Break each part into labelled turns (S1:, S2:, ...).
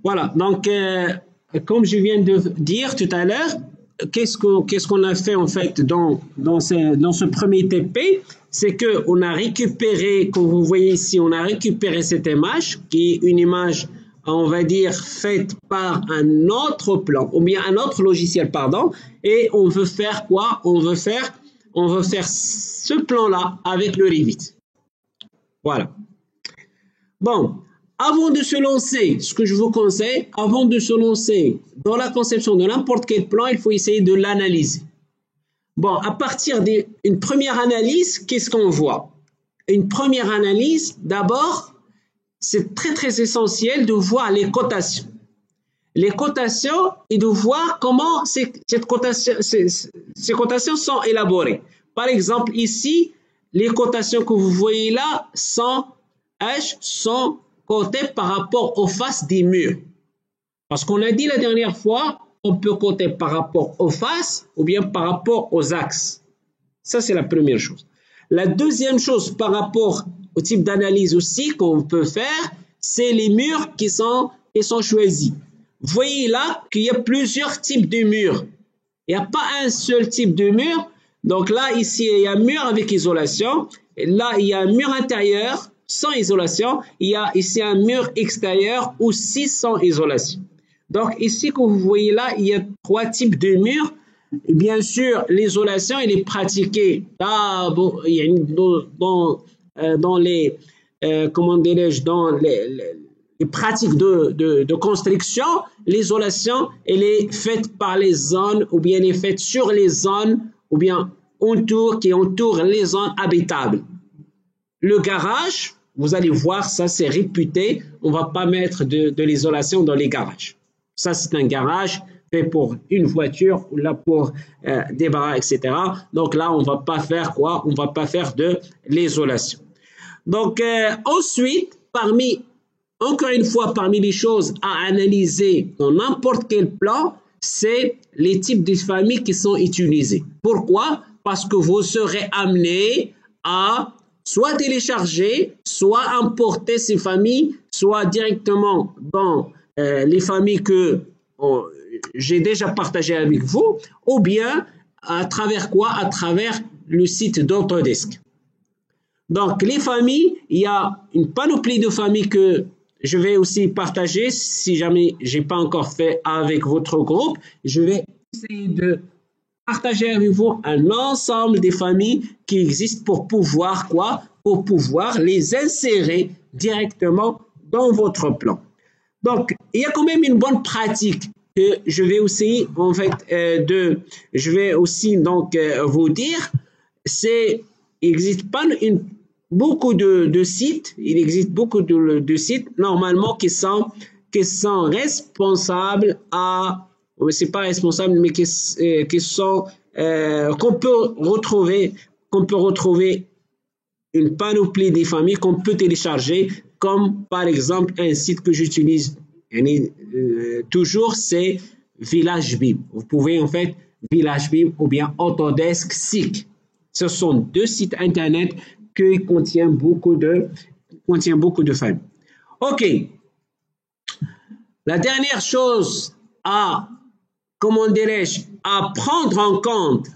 S1: Voilà, donc comme je viens de dire tout à l'heure, qu'est-ce qu'on a fait en fait dans ce premier TP? C'est qu'on a récupéré, comme vous voyez ici, on a récupéré cette image qui est une image, on va dire, faite par un autre plan, ou bien un autre logiciel, pardon, et on veut faire quoi? On veut faire ce plan-là avec le Revit. Voilà. Bon, avant de se lancer, ce que je vous conseille, avant de se lancer dans la conception de n'importe quel plan, il faut essayer de l'analyser. Bon, à partir d'une première analyse, qu'est-ce qu'on voit? Une première analyse, d'abord, c'est très très essentiel de voir les cotations. Les cotations et de voir comment ces cotations sont élaborées. Par exemple, ici, les cotations que vous voyez là sont cotées par rapport aux faces des murs. Parce qu'on a dit la dernière fois, on peut coter par rapport aux faces ou bien par rapport aux axes. Ça, c'est la première chose. La deuxième chose par rapport au type d'analyse aussi qu'on peut faire, c'est les murs qui sont choisis. Vous voyez là qu'il y a plusieurs types de murs. Il n'y a pas un seul type de mur. Donc là, ici, il y a un mur avec isolation. Et là, il y a un mur intérieur sans isolation. Il y a ici un mur extérieur aussi sans isolation. Donc ici, que vous voyez là, il y a trois types de murs. Et bien sûr, l'isolation, elle est pratiquée dans les, comment dirais-je, dans les pratiques de construction. L'isolation, elle est faite par les zones ou bien elle est faite sur les zones ou bien qui entourent les zones habitables. Le garage, vous allez voir, ça c'est réputé. On ne va pas mettre de l'isolation dans les garages. Ça, c'est un garage fait pour une voiture ou là pour des bras, etc. Donc là, on ne va pas faire quoi? On ne va pas faire de l'isolation. Donc ensuite, encore une fois, parmi les choses à analyser dans n'importe quel plan, c'est les types de familles qui sont utilisés. Pourquoi? Parce que vous serez amené à soit télécharger, soit importer ces familles, soit directement dans les familles que j'ai déjà partagées avec vous, ou bien à travers quoi? À travers le site d'Autodesk. Donc, les familles, il y a une panoplie de familles que je vais aussi partager. Si jamais je n'ai pas encore fait avec votre groupe, je vais essayer de partager avec vous un ensemble des familles qui existent pour pouvoir quoi? Pour pouvoir les insérer directement dans votre plan. Donc, il y a quand même une bonne pratique que je vais aussi, en fait, je vais aussi donc vous dire. Il existe pas beaucoup de sites, il existe beaucoup de sites normalement qui sont responsables c'est pas responsable, mais qui sont qu'on peut retrouver une panoplie des familles qu'on peut télécharger, comme par exemple un site que j'utilise toujours, c'est VillageBIM. Vous pouvez en fait VillageBIM ou bien Autodesk SICK. Ce sont deux sites internet qui contiennent beaucoup de familles. Ok. La dernière chose à prendre en compte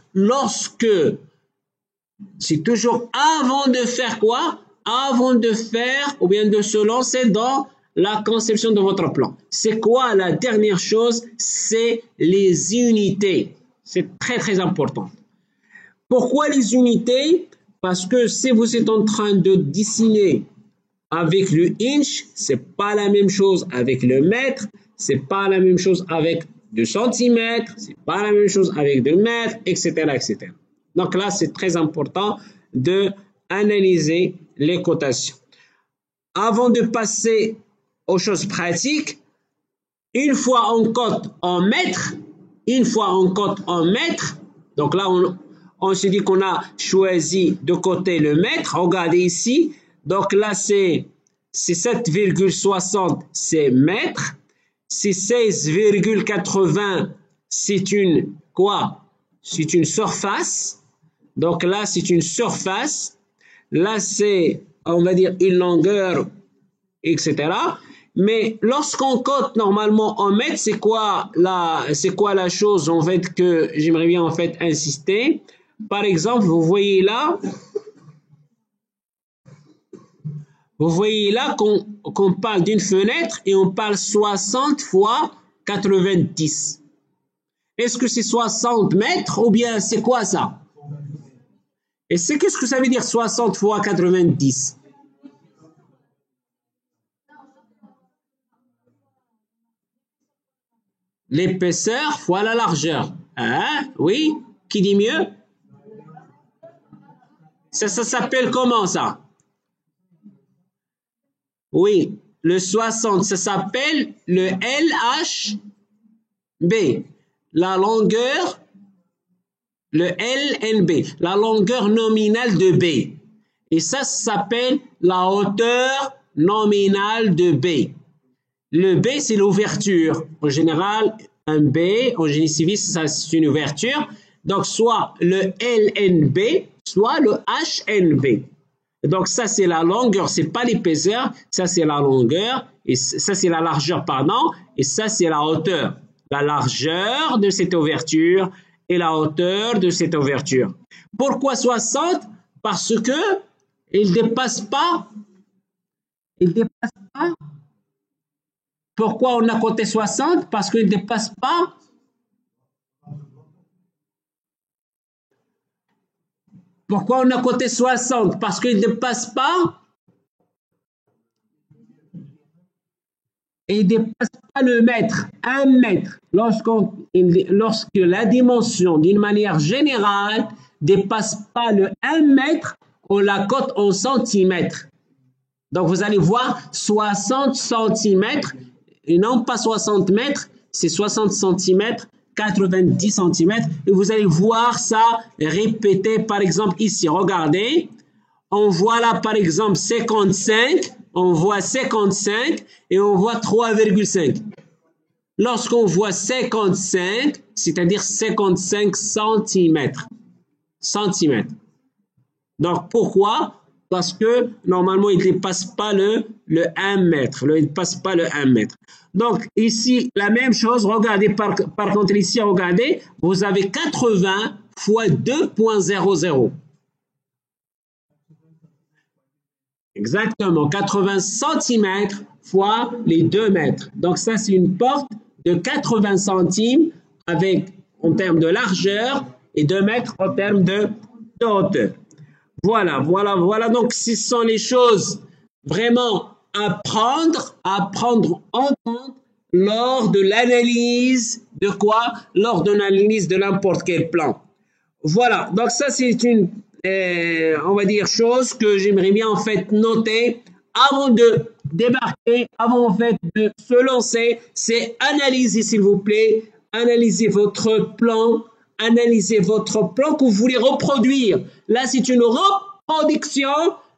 S1: c'est toujours avant de faire quoi? Avant de faire ou bien de se lancer dans la conception de votre plan. C'est quoi la dernière chose? C'est les unités. C'est très très important. Pourquoi les unités? Parce que si vous êtes en train de dessiner avec le inch, c'est pas la même chose avec le mètre, c'est pas la même chose avec 2 centimètres, c'est pas la même chose avec 2 mètres, etc., etc. Donc là, c'est très important de analyser les cotations. Avant de passer aux choses pratiques, une fois on cote en mètres, donc là, on se dit qu'on a choisi de coter le mètre. Regardez ici. Donc là, c'est 7,60, c'est mètre. C'est 16,80, c'est une quoi? C'est une surface. Donc là, c'est une surface. Là, c'est, on va dire, une longueur, etc. Mais lorsqu'on cote normalement en mètres, c'est quoi la chose en fait que j'aimerais bien en fait insister. Par exemple, vous voyez là qu'on parle d'une fenêtre et on parle 60 fois 90. Est-ce que c'est 60 mètres ou bien c'est quoi ça? Et c'est qu'est-ce que ça veut dire 60 fois 90? L'épaisseur fois la largeur. Hein? Oui? Qui dit mieux? Ça s'appelle comment ça? Oui, le 60, ça s'appelle le LHB. La longueur, le LNB, la longueur nominale de B. Et ça s'appelle la hauteur nominale de B. Le B, c'est l'ouverture. En général, un B, en génie civil, ça c'est une ouverture. Donc, soit le LNB, soit le HNB. Donc, ça, c'est la longueur, c'est pas l'épaisseur, ça, c'est la longueur, et ça, c'est la largeur, pardon, et ça, c'est la hauteur. La largeur de cette ouverture et la hauteur de cette ouverture. Pourquoi 60? Parce que il dépasse pas. Il dépasse pas. Pourquoi on a compté 60? Parce qu'il ne dépasse pas. Pourquoi on a compté 60? Parce qu'il ne dépasse pas. Et il ne dépasse pas le mètre, 1 mètre. Lorsque la dimension, d'une manière générale, dépasse pas le 1 mètre, on la cote en centimètres. Donc, vous allez voir 60 centimètres, et non pas 60 mètres, c'est 60 centimètres, 90 centimètres. Et vous allez voir ça répété, par exemple, ici. Regardez, on voit là, par exemple, 55, on voit 55 et on voit 3,5. Lorsqu'on voit 55, c'est-à-dire 55 centimètres. Donc, pourquoi? Parce que normalement, il ne dépasse pas le 1 mètre. Il ne dépasse pas le 1 mètre. Donc, ici, la même chose. Regardez, par contre, ici, regardez, vous avez 80 fois 2,00. Exactement, 80 centimètres fois les 2 mètres. Donc, ça, c'est une porte de 80 centimes en termes de largeur et 2 mètres en termes de hauteur. Voilà. Donc, ce sont les choses vraiment à prendre en compte lors de l'analyse de quoi? Lors de l'analyse de n'importe quel plan. Voilà. Donc, ça, c'est une, on va dire, chose que j'aimerais bien, en fait, noter avant de débarquer, avant, en fait, de se lancer. C'est analyser, s'il vous plaît. Analysez votre plan. Analysez votre plan que vous voulez reproduire. Là, c'est une reproduction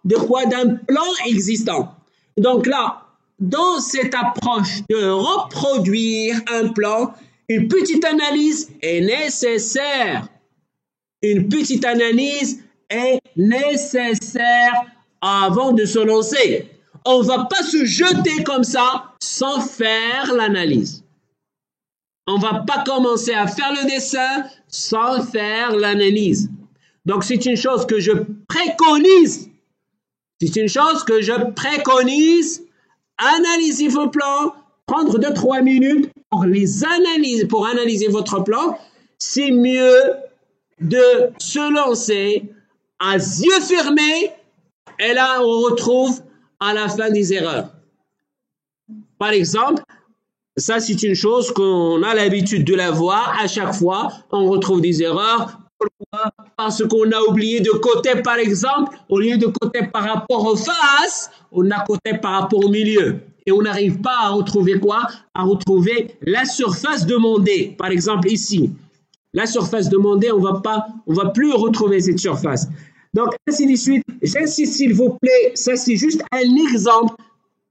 S1: de quoi? D'un plan existant. Donc là, dans cette approche de reproduire un plan, une petite analyse est nécessaire. Une petite analyse est nécessaire avant de se lancer. On ne va pas se jeter comme ça sans faire l'analyse. On ne va pas commencer à faire le dessin sans faire l'analyse. Donc, c'est une chose que je préconise. Analysez vos plans, prendre 2-3 minutes pour analyser votre plan. C'est mieux de se lancer à yeux fermés et là, on retrouve à la fin des erreurs. Par exemple, ça, c'est une chose qu'on a l'habitude de la voir à chaque fois. On retrouve des erreurs. Pourquoi? Parce qu'on a oublié de coter, par exemple, au lieu de coter par rapport aux faces, on a coté par rapport au milieu. Et on n'arrive pas à retrouver quoi? À retrouver la surface demandée. Par exemple, ici, la surface demandée, on va plus retrouver cette surface. Donc, ainsi de suite. J'insiste, s'il vous plaît, ça, c'est juste un exemple.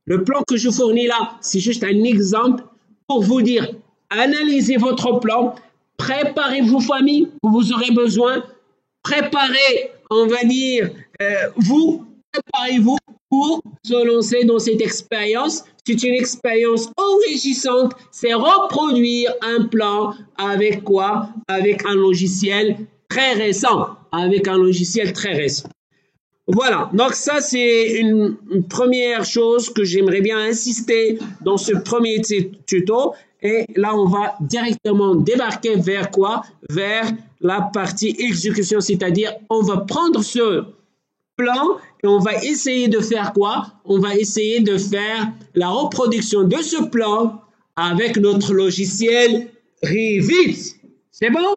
S1: Le plan que je fournis là, c'est juste un exemple pour vous dire, analysez votre plan, préparez vos familles que vous aurez besoin, préparez, on va dire, préparez-vous pour se lancer dans cette expérience. C'est une expérience enrichissante, c'est reproduire un plan avec quoi? Avec un logiciel très récent, avec un logiciel très récent. Voilà, donc ça c'est une première chose que j'aimerais bien insister dans ce premier tuto. Et là, on va directement débarquer vers quoi? Vers la partie exécution, c'est-à-dire on va prendre ce plan et on va essayer de faire quoi? On va essayer de faire la reproduction de ce plan avec notre logiciel Revit. C'est bon?